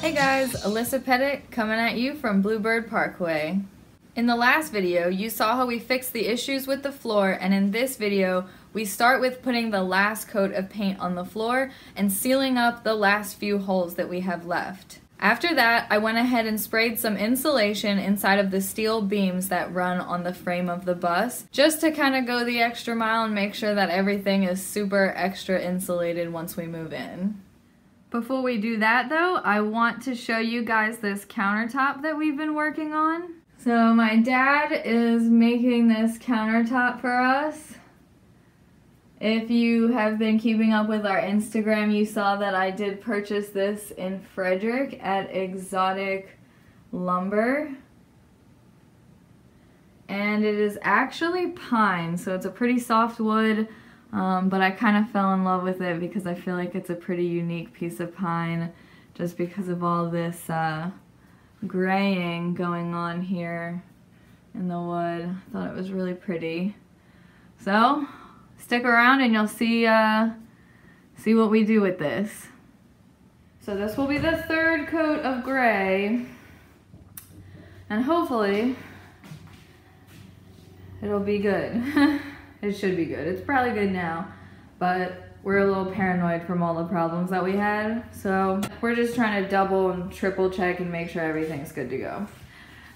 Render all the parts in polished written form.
Hey guys, Alyssa Pettitt coming at you from Bluebird Parkway. In the last video, you saw how we fixed the issues with the floor, and in this video, we start with putting the last coat of paint on the floor and sealing up the last few holes that we have left. After that, I went ahead and sprayed some insulation inside of the steel beams that run on the frame of the bus, just to kind of go the extra mile and make sure that everything is super extra insulated once we move in. Before we do that though, I want to show you guys this countertop that we've been working on. So my dad is making this countertop for us. If you have been keeping up with our Instagram, you saw that I did purchase this in Frederick at Exotic Lumber. And it is actually pine, so it's a pretty soft wood, but I kind of fell in love with it because I feel like it's a pretty unique piece of pine just because of all this graying going on here in the wood. I thought it was really pretty. So stick around and you'll see what we do with this. So this will be the third coat of gray, and hopefully it'll be good. It should be good. It's probably good now, but we're a little paranoid from all the problems that we had, so we're just trying to double and triple check and make sure everything's good to go.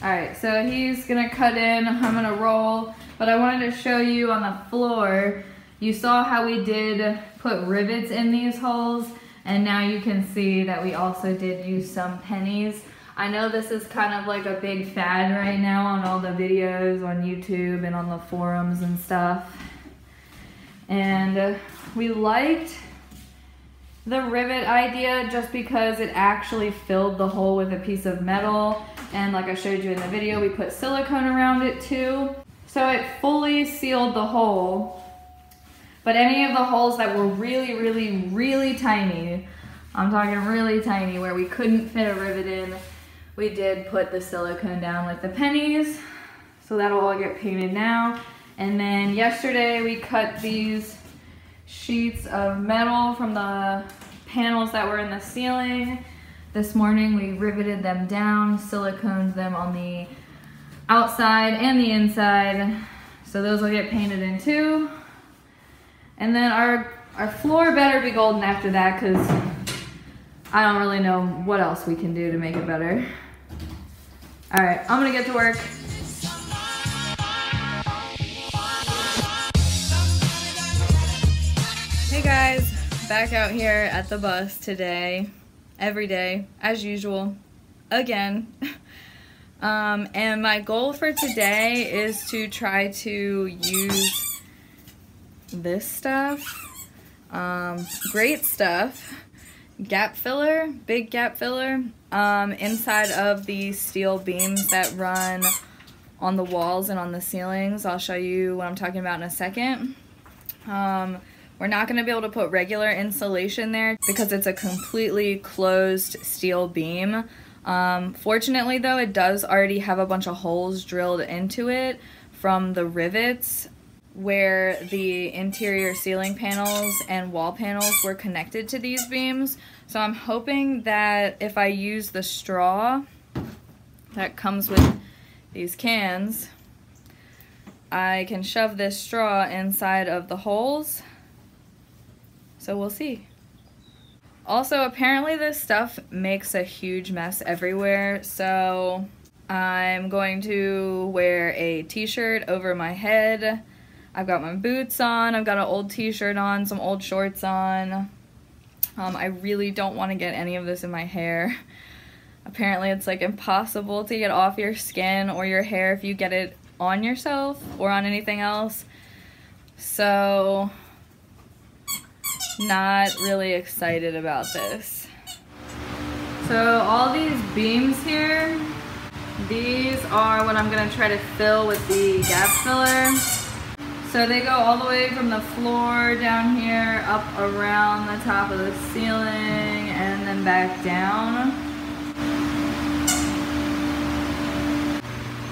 Alright, so he's gonna cut in, I'm gonna roll, but I wanted to show you on the floor. You saw how we did put rivets in these holes, and now you can see that we also did use some pennies. I know this is kind of like a big fad right now on all the videos on YouTube and on the forums and stuff. And we liked the rivet idea just because it actually filled the hole with a piece of metal, and like I showed you in the video, we put silicone around it too. So it fully sealed the hole. But any of the holes that were really tiny, I'm talking really tiny, where we couldn't fit a rivet in, we did put the silicone down like the pennies. So that'll all get painted now. And then yesterday we cut these sheets of metal from the panels that were in the ceiling. This morning we riveted them down, siliconed them on the outside and the inside. So those will get painted in too. And then our floor better be golden after that, because I don't really know what else we can do to make it better. Alright, I'm gonna get to work. Hey guys, back out here at the bus today, every day, as usual, again. And my goal for today is to try to use this stuff, great stuff, gap filler, big gap filler, inside of the steel beams that run on the walls and on the ceilings. I'll show you what I'm talking about in a second. We're not going to be able to put regular insulation there because it's a completely closed steel beam. Fortunately though, it does already have a bunch of holes drilled into it from the rivets where the interior ceiling panels and wall panels were connected to these beams. So I'm hoping that if I use the straw that comes with these cans, I can shove this straw inside of the holes. So we'll see. Also, apparently this stuff makes a huge mess everywhere, so I'm going to wear a t-shirt over my head. I've got my boots on, I've got an old t-shirt on, some old shorts on. I really don't want to get any of this in my hair. Apparently it's like impossible to get off your skin or your hair if you get it on yourself or on anything else. So, not really excited about this. So all these beams here, these are what I'm going to try to fill with the gap filler. So they go all the way from the floor down here up around the top of the ceiling and then back down.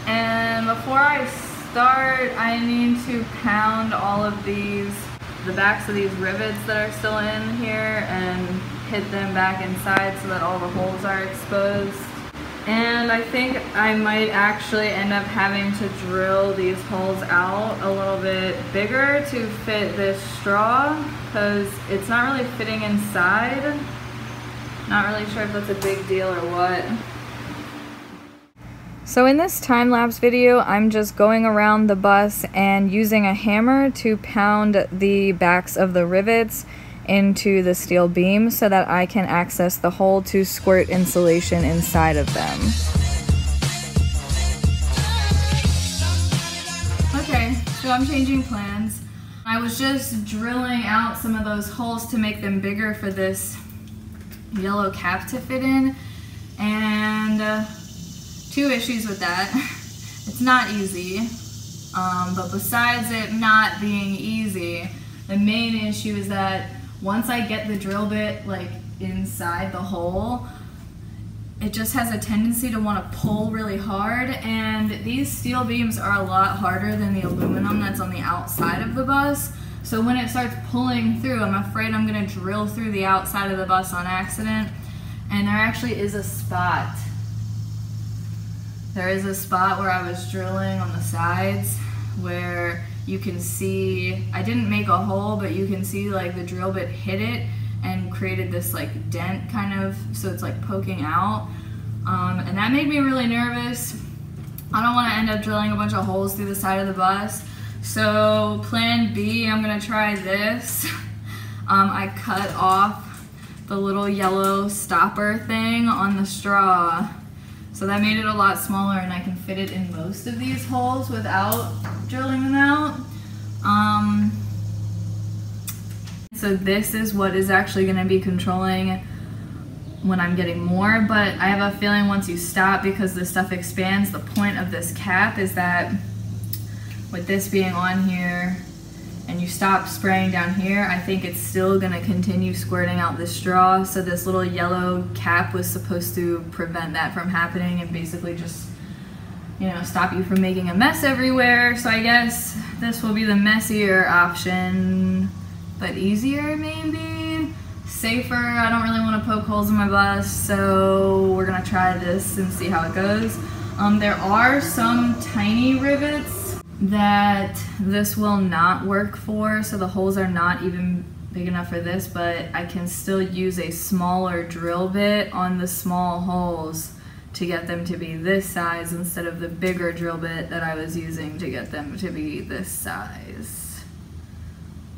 And before I start, I need to pound all of these the backs of these rivets that are still in here and hit them back inside so that all the holes are exposed. And I think I might actually end up having to drill these holes out a little bit bigger to fit this straw because it's not really fitting inside. Not really sure if that's a big deal or what. So in this time-lapse video, I'm just going around the bus and using a hammer to pound the backs of the rivets into the steel beam so that I can access the hole to squirt insulation inside of them. Okay, so I'm changing plans. I was just drilling out some of those holes to make them bigger for this yellow cap to fit in, and two issues with that. It's not easy, but besides it not being easy, the main issue is that once I get the drill bit like inside the hole, it just has a tendency to want to pull really hard, and these steel beams are a lot harder than the aluminum that's on the outside of the bus. So when it starts pulling through, I'm afraid I'm going to drill through the outside of the bus on accident. And there actually is a spot. There is a spot where I was drilling on the sides where you can see, I didn't make a hole, but you can see like the drill bit hit it and created this like dent kind of, so it's like poking out. And that made me really nervous. I don't want to end up drilling a bunch of holes through the side of the bus. So plan B, I'm gonna try this. I cut off the little yellow stopper thing on the straw. So that made it a lot smaller and I can fit it in most of these holes without drilling them out. So this is what is actually gonna be controlling when I'm getting more, but I have a feeling once you stop, because this stuff expands, the point of this cap is that with this being on here and you stop spraying down here, I think it's still gonna continue squirting out the straw. So this little yellow cap was supposed to prevent that from happening and basically just, you know, stop you from making a mess everywhere. So I guess this will be the messier option, but easier maybe, safer. I don't really want to poke holes in my bus, so we're gonna try this and see how it goes. There are some tiny rivets that this will not work for, so the holes are not even big enough for this, but I can still use a smaller drill bit on the small holes to get them to be this size instead of the bigger drill bit that I was using to get them to be this size.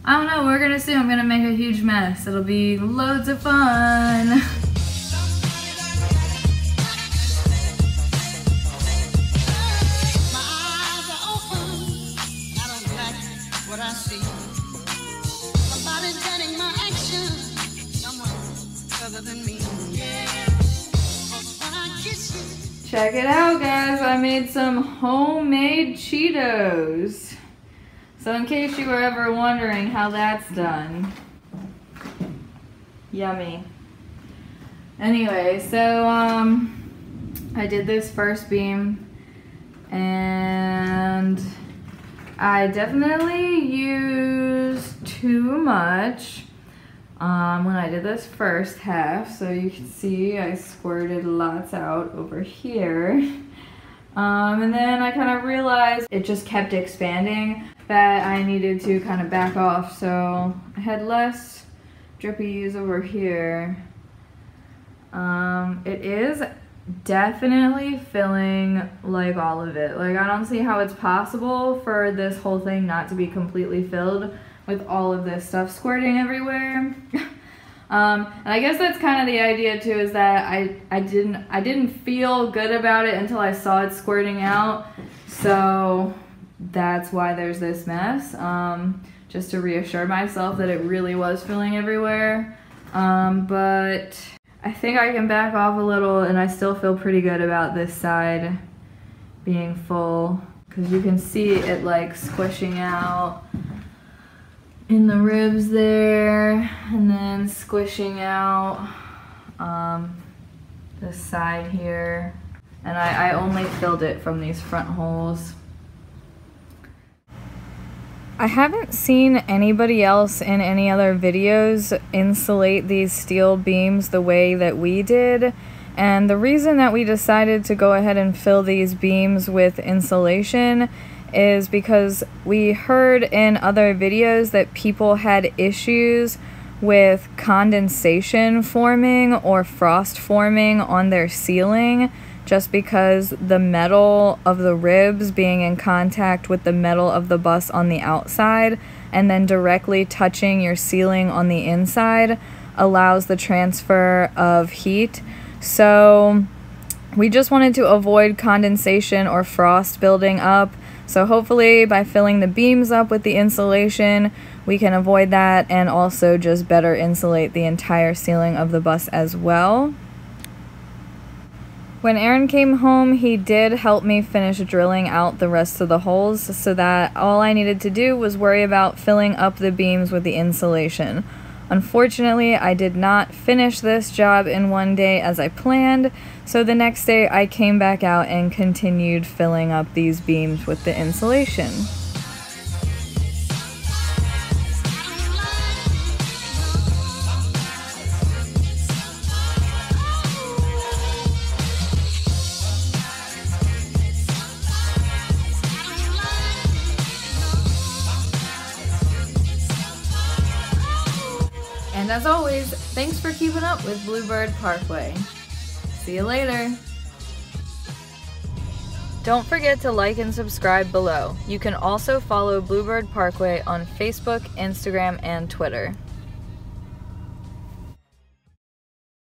I don't know, we're gonna see. I'm gonna make a huge mess. It'll be loads of fun. Check it out, guys. I made some homemade Cheetos. So in case you were ever wondering how that's done. Yummy. Anyway, so I did this first beam and I definitely used too much when I did this first half. So you can see I squirted lots out over here. And then I kind of realized it just kept expanding, that I needed to kind of back off. So I had less drippies over here. It is definitely filling like all of it. Like, I don't see how it's possible for this whole thing not to be completely filled with all of this stuff squirting everywhere. And I guess that's kind of the idea too, is that I didn't feel good about it until I saw it squirting out. So that's why there's this mess, just to reassure myself that it really was filling everywhere. But I think I can back off a little and I still feel pretty good about this side being full, because you can see it like squishing out in the ribs there, and then squishing out this side here. And I only filled it from these front holes. I haven't seen anybody else in any other videos insulate these steel beams the way that we did, and the reason that we decided to go ahead and fill these beams with insulation is because we heard in other videos that people had issues with condensation forming or frost forming on their ceiling, just because the metal of the ribs being in contact with the metal of the bus on the outside and then directly touching your ceiling on the inside allows the transfer of heat. So we just wanted to avoid condensation or frost building up. So hopefully by filling the beams up with the insulation, we can avoid that and also just better insulate the entire ceiling of the bus as well. When Aaron came home, he did help me finish drilling out the rest of the holes so that all I needed to do was worry about filling up the beams with the insulation. Unfortunately, I did not finish this job in one day as I planned, so the next day I came back out and continued filling up these beams with the insulation. And as always, thanks for keeping up with Bluebird Parkway. See you later. Don't forget to like and subscribe below. You can also follow Bluebird Parkway on Facebook, Instagram, and Twitter.